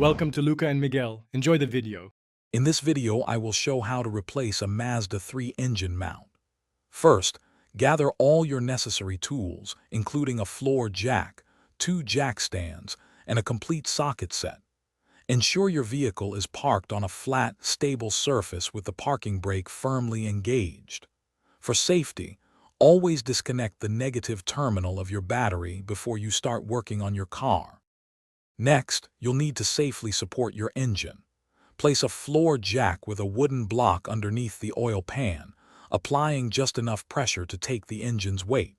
Welcome to Luca and Miguel. Enjoy the video. In this video, I will show how to replace a Mazda 3 engine mount. First, gather all your necessary tools, including a floor jack, 2 jack stands, and a complete socket set. Ensure your vehicle is parked on a flat, stable surface with the parking brake firmly engaged. For safety, always disconnect the negative terminal of your battery before you start working on your car. Next, you'll need to safely support your engine. Place a floor jack with a wooden block underneath the oil pan, applying just enough pressure to take the engine's weight.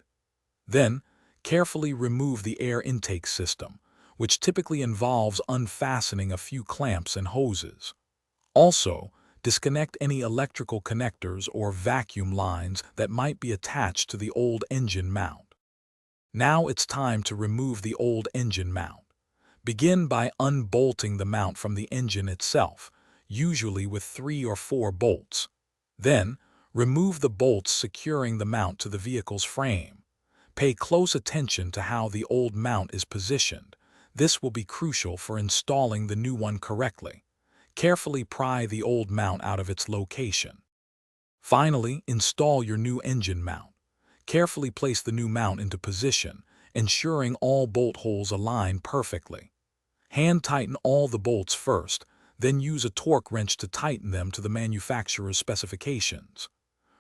Then, carefully remove the air intake system, which typically involves unfastening a few clamps and hoses. Also, disconnect any electrical connectors or vacuum lines that might be attached to the old engine mount. Now it's time to remove the old engine mount. Begin by unbolting the mount from the engine itself, usually with 3 or 4 bolts. Then, remove the bolts securing the mount to the vehicle's frame. Pay close attention to how the old mount is positioned. This will be crucial for installing the new one correctly. Carefully pry the old mount out of its location. Finally, install your new engine mount. Carefully place the new mount into position, ensuring all bolt holes align perfectly. Hand tighten all the bolts first, then use a torque wrench to tighten them to the manufacturer's specifications.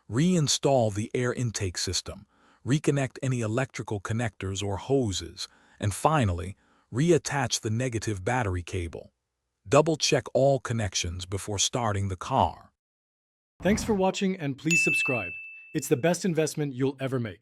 Reinstall the air intake system, reconnect any electrical connectors or hoses, and finally, reattach the negative battery cable. Double-check all connections before starting the car. Thanks for watching and please subscribe. It's the best investment you'll ever make.